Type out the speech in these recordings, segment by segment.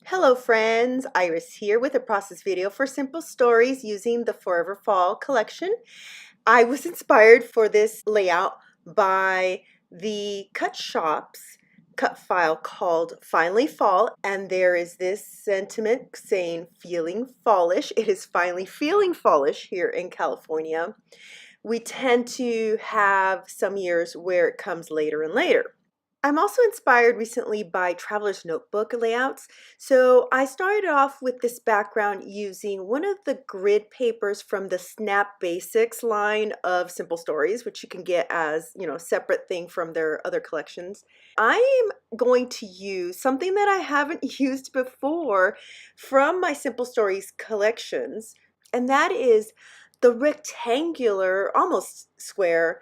Hello friends, Iris here with a process video for simple stories using the Forever Fall collection. I was inspired for this layout by the cut shop's cut file called Finally Fall, and there is this sentiment saying feeling fallish. It is finally feeling fallish here in California. We tend to have some years where it comes later and later. I'm also inspired recently by Traveler's Notebook layouts. So I started off with this background using one of the grid papers from the Snap Basics line of simple stories, which you can get as, separate thing from their other collections. I am going to use something that I haven't used before from my Simple Stories collections, and that is the rectangular, almost square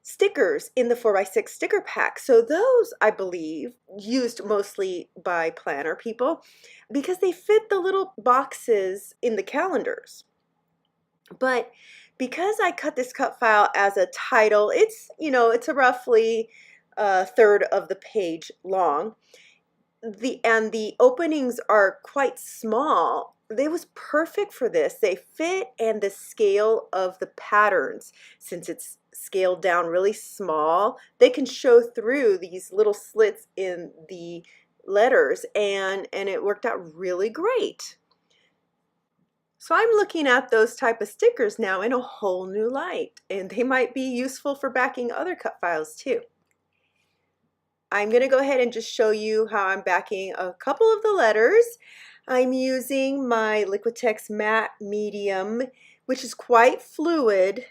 stickers in the 4x6 sticker pack. So those, I believe, used mostly by planner people because they fit the little boxes in the calendars. But because I cut this cut file as a title, it's a roughly third of the page long. The openings are quite small. They was perfect for this. They fit, and the scale of the patterns, since it's scaled down really small, they can show through these little slits in the letters, and it worked out really great. So I'm looking at those type of stickers now in a whole new light, and they might be useful for backing other cut files too. I'm going to go ahead and just show you how I'm backing a couple of the letters. I'm using my Liquitex Matte Medium, which is quite fluid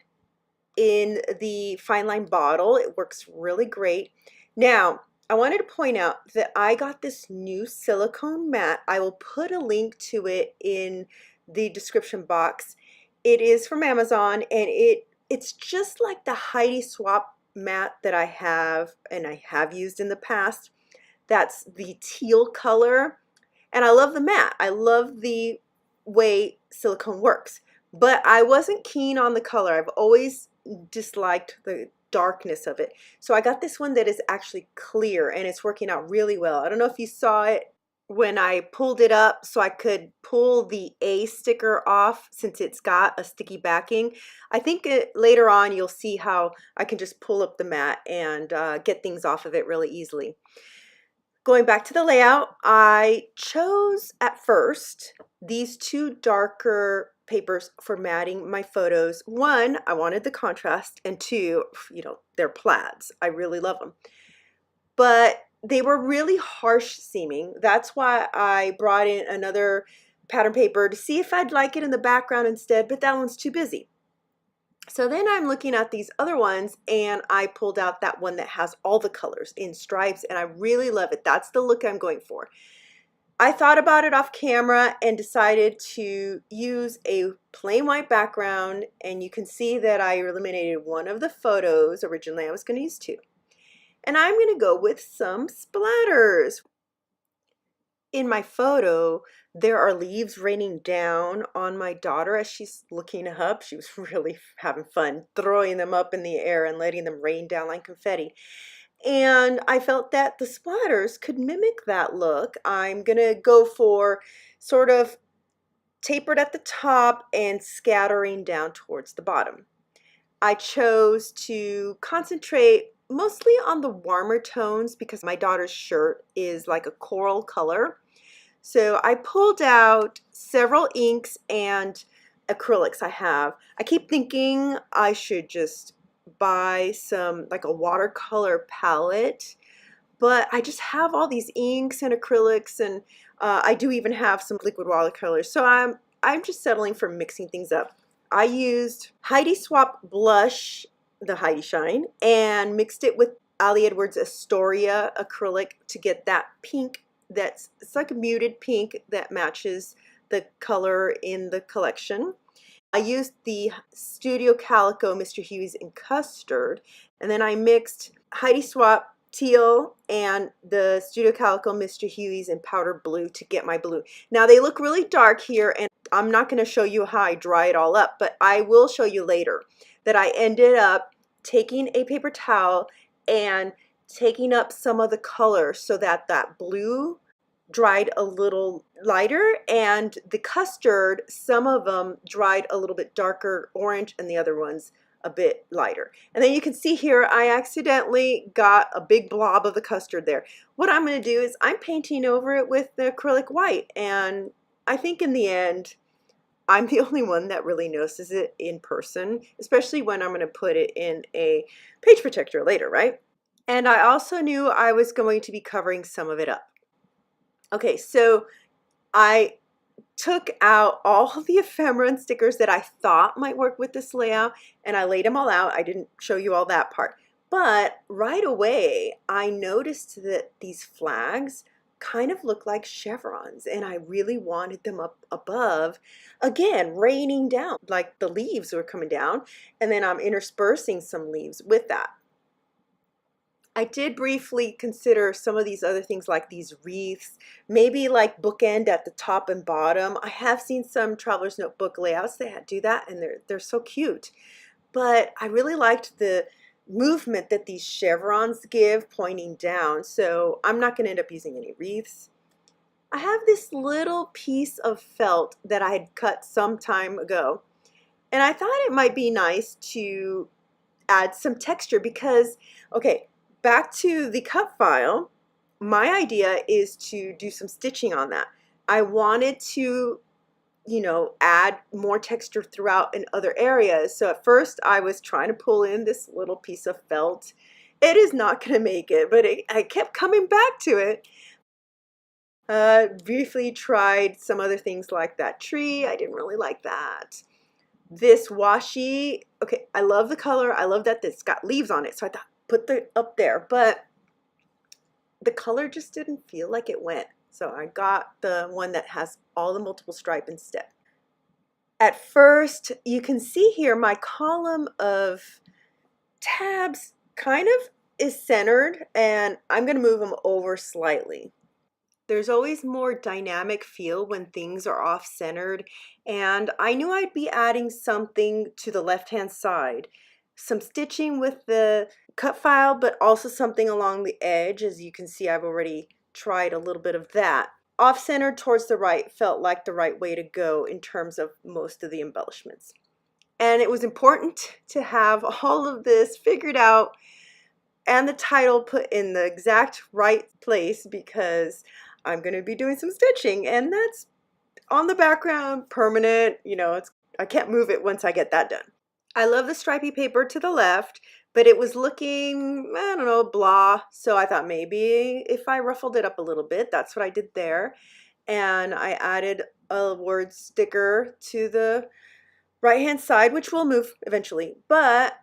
in the fine line bottle. It works really great. Now, I wanted to point out that I got this new silicone mat. I will put a link to it in the description box. It is from Amazon, and it's just like the Heidi Swap mat that I have and I have used in the past. That's the teal color, and I love the mat. I love the way silicone works, but I wasn't keen on the color. I've always disliked the darkness of it. So I got this one that is actually clear, and it's working out really well. I don't know if you saw it when I pulled it up so I could pull the A sticker off since it's got a sticky backing. I think later on you'll see how I can just pull up the mat and get things off of it really easily. Going back to the layout, I chose at first these two darker papers for matting my photos. One, I wanted the contrast, and two, they're plaids. I really love them. But they were really harsh seeming. That's why I brought in another pattern paper to see if I'd like it in the background instead, but that one's too busy. So then I'm looking at these other ones, and I pulled out that one that has all the colors in stripes, and I really love it. That's the look I'm going for. I thought about it off camera and decided to use a plain white background, and you can see that I eliminated one of the photos. Originally I was going to use two. And I'm going to go with some splatters. In my photo, there are leaves raining down on my daughter as she's looking up. She was really having fun throwing them up in the air and letting them rain down like confetti. And I felt that the splatters could mimic that look. I'm going to go for sort of tapered at the top and scattering down towards the bottom. I chose to concentrate mostly on the warmer tones because my daughter's shirt is like a coral color. So I pulled out several inks and acrylics I have. I keep thinking I should just buy some, like a watercolor palette, but I just have all these inks and acrylics, and I do even have some liquid watercolors. So I'm just settling for mixing things up. I used Heidi Swap blush, the Heidi Shine, and mixed it with Ali Edwards Astoria acrylic to get that pink it's like a muted pink that matches the color in the collection. I used the Studio Calico Mr. Hughey's in custard, and then I mixed Heidi Swap teal and the Studio Calico Mr. Hughey's in powder blue to get my blue. Now they look really dark here, and I'm not going to show you how I dry it all up, but I will show you later that I ended up taking a paper towel and taking up some of the color so that that blue dried a little lighter, and the custard, some of them dried a little bit darker orange and the other ones a bit lighter. And then you can see here I accidentally got a big blob of the custard there. What I'm going to do is I'm painting over it with the acrylic white, and I think in the end I'm the only one that really notices it in person, especially when I'm going to put it in a page protector later, right? And I also knew I was going to be covering some of it up. Okay, so I took out all the ephemera and stickers that I thought might work with this layout, and I laid them all out. I didn't show you all that part. But right away, I noticed that these flags kind of look like chevrons, and I really wanted them up above, again, raining down, like the leaves were coming down, and then I'm interspersing some leaves with that. I did briefly consider some of these other things like these wreaths, maybe like bookend at the top and bottom. I have seen some traveler's notebook layouts that do that, and they're so cute. But I really liked the movement that these chevrons give pointing down, so I'm not going to end up using any wreaths. I have this little piece of felt that I had cut some time ago, and I thought it might be nice to add some texture because, okay, back to the cut file, my idea is to do some stitching on that. I wanted to, add more texture throughout in other areas. So at first I was trying to pull in this little piece of felt. It is not going to make it, but I kept coming back to it. Briefly tried some other things like that tree. I didn't really like that. This washi, okay, I love the color. I love that it's got leaves on it. So I thought, put it up there, but the color just didn't feel like it went. So I got the one that has all the multiple stripe instead. At first, you can see here my column of tabs kind of is centered, and I'm going to move them over slightly. There's always more dynamic feel when things are off-centered, and I knew I'd be adding something to the left-hand side. Some stitching with the cut file, but also something along the edge. As you can see, I've already tried a little bit of that. Off-centered towards the right felt like the right way to go in terms of most of the embellishments. And it was important to have all of this figured out and the title put in the exact right place because I'm going to be doing some stitching, and that's on the background, permanent. I can't move it once I get that done. I love the stripy paper to the left, but it was looking, I don't know, blah. So I thought maybe if I ruffled it up a little bit, that's what I did there. And I added a word sticker to the right-hand side, which will move eventually. But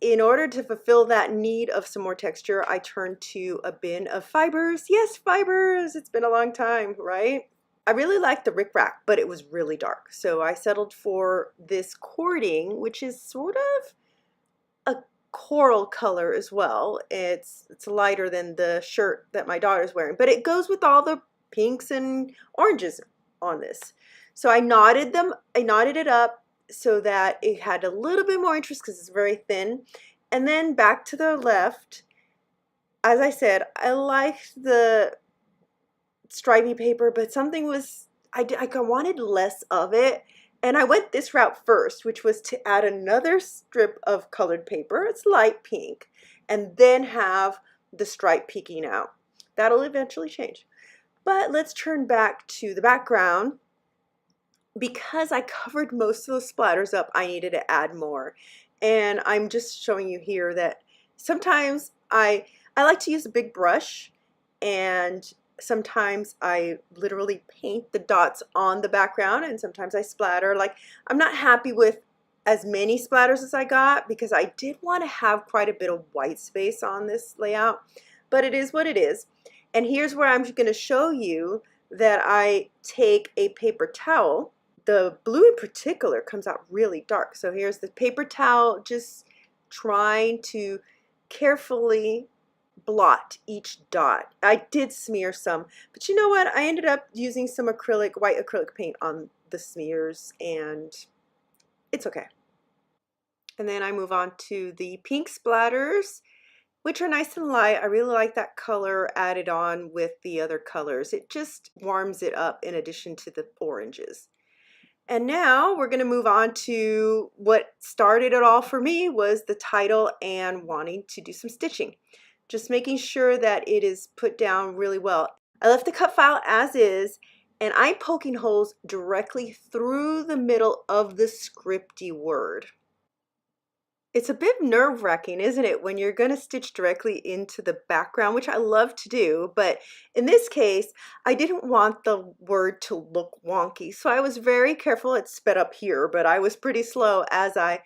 in order to fulfill that need of some more texture, I turned to a bin of fibers. Yes, fibers. It's been a long time, right? I really liked the rickrack, but it was really dark. So I settled for this cording, which is sort of a coral color as well. It's lighter than the shirt that my daughter's wearing, but it goes with all the pinks and oranges on this. So I knotted it up so that it had a little bit more interest because it's very thin. And then back to the left, as I said, I liked the stripy paper, but something was, I wanted less of it, and I went this route first, which was to add another strip of colored paper. It's light pink, and then have the stripe peeking out. That'll eventually change. But let's turn back to the background. Because I covered most of those splatters up, I needed to add more. And I'm just showing you here that sometimes I like to use a big brush, and sometimes I literally paint the dots on the background, and sometimes I splatter. Like, I'm not happy with as many splatters as I got because I did want to have quite a bit of white space on this layout, but it is what it is. And here's where I'm going to show you that I take a paper towel. The blue in particular comes out really dark. So here's the paper towel, just trying to carefully blot each dot. I did smear some, but you know what? I ended up using some white acrylic paint on the smears, and it's okay. And then I move on to the pink splatters, which are nice and light. I really like that color added on with the other colors. It just warms it up in addition to the oranges. And now we're going to move on to what started it all for me was the title and wanting to do some stitching. Just making sure that it is put down really well. I left the cut file as is, and I'm poking holes directly through the middle of the scripty word. It's a bit nerve-wracking, isn't it, when you're going to stitch directly into the background, which I love to do, but in this case, I didn't want the word to look wonky, so I was very careful. It's sped up here, but I was pretty slow as I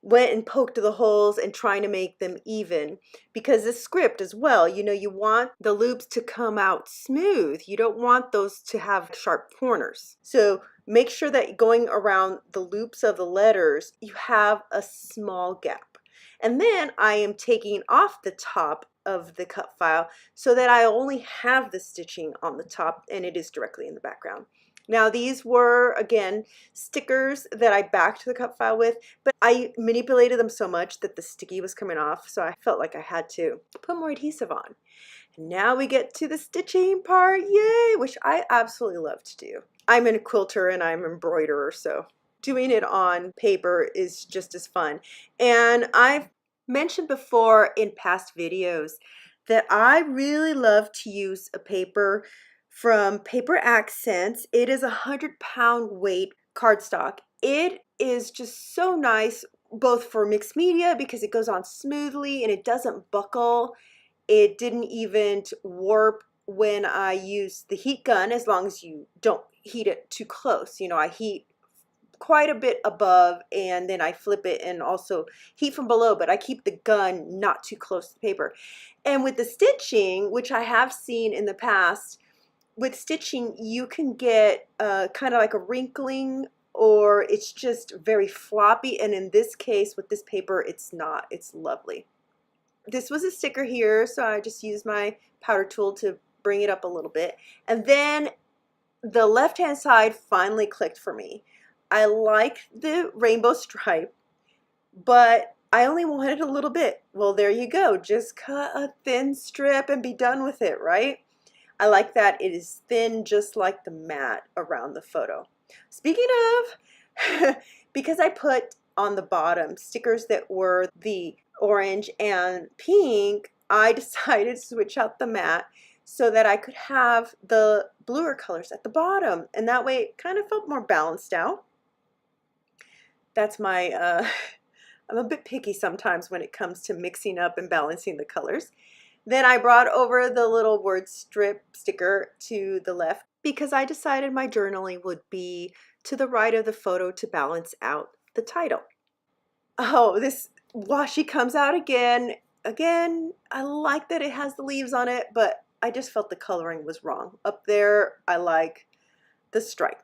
went and poked the holes and trying to make them even, because the script as well, you know, you want the loops to come out smooth. You don't want those to have sharp corners. So make sure that going around the loops of the letters, you have a small gap. And then I am taking off the top of the cut file so that I only have the stitching on the top and it is directly in the background. Now these were, again, stickers that I backed the cut file with, but I manipulated them so much that the sticky was coming off, so I felt like I had to put more adhesive on. And now we get to the stitching part, yay, which I absolutely love to do. I'm a quilter and I'm an embroiderer, so doing it on paper is just as fun. And I've mentioned before in past videos that I really love to use a paper from Paper Accents. It is 100-pound weight cardstock. It is just so nice both for mixed media because it goes on smoothly and it doesn't buckle. It didn't even warp when I use the heat gun, as long as you don't heat it too close. You know, I heat quite a bit above and then I flip it and also heat from below, but I keep the gun not too close to the paper. And with the stitching, which I have seen in the past, with stitching you can get kind of like a wrinkling, or it's just very floppy, and in this case with this paper it's not. It's lovely. This was a sticker here, so I just used my powder tool to bring it up a little bit, and then the left hand side finally clicked for me. I like the rainbow stripe, but I only wanted a little bit. Well, there you go. Just cut a thin strip and be done with it, right? I like that it is thin, just like the mat around the photo. Speaking of, because I put on the bottom stickers that were the orange and pink, I decided to switch out the mat so that I could have the bluer colors at the bottom, and that way it kind of felt more balanced out. That's my, I'm a bit picky sometimes when it comes to mixing up and balancing the colors. Then I brought over the little word strip sticker to the left because I decided my journaling would be to the right of the photo to balance out the title. Oh, this washi comes out again. Again, I like that it has the leaves on it, but I just felt the coloring was wrong. Up there, I like the stripe.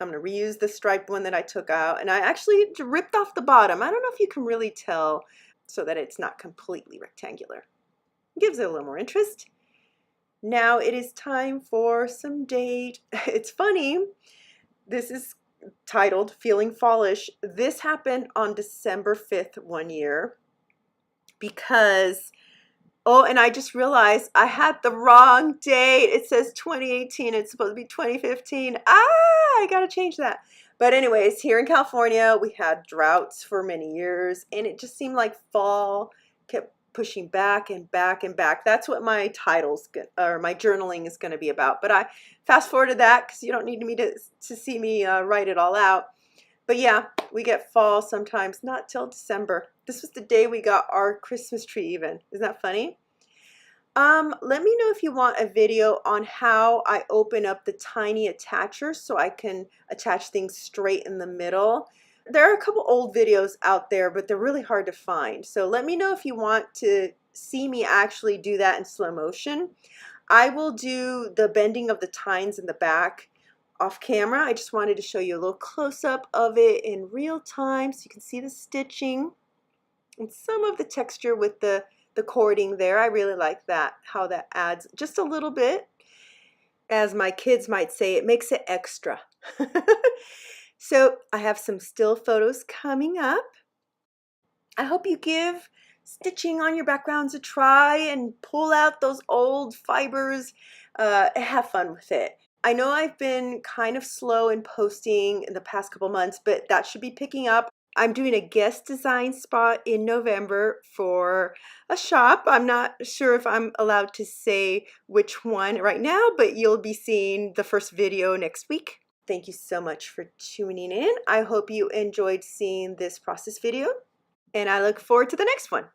I'm going to reuse the striped one that I took out, and I actually ripped off the bottom. I don't know if you can really tell, so that it's not completely rectangular. Gives it a little more interest. Now it is time for some date. It's funny, this is titled Feeling Fallish. This happened on December 5th one year because, oh, and I just realized I had the wrong date. It says 2018, it's supposed to be 2015. I gotta change that. But anyways, here in California, we had droughts for many years, and it just seemed like fall kept pushing back and back and back. That's what my titles or my journaling is going to be about. But I fast forwarded that because you don't need me to see me write it all out. But yeah, we get fall sometimes, not till December. This was the day we got our Christmas tree even. Isn't that funny? Let me know if you want a video on how I open up the tiny attachers so I can attach things straight in the middle. There are a couple old videos out there, but they're really hard to find. So let me know if you want to see me actually do that in slow motion. I will do the bending of the tines in the back off camera. I just wanted to show you a little close-up of it in real time so you can see the stitching and some of the texture with the cording there. I really like that, how that adds just a little bit. As my kids might say, it makes it extra. So I have some still photos coming up. I hope you give stitching on your backgrounds a try and pull out those old fibers. Have fun with it. I know I've been kind of slow in posting in the past couple months, but that should be picking up. I'm doing a guest design spot in November for a shop. I'm not sure if I'm allowed to say which one right now, but you'll be seeing the first video next week. Thank you so much for tuning in. I hope you enjoyed seeing this process video, and I look forward to the next one.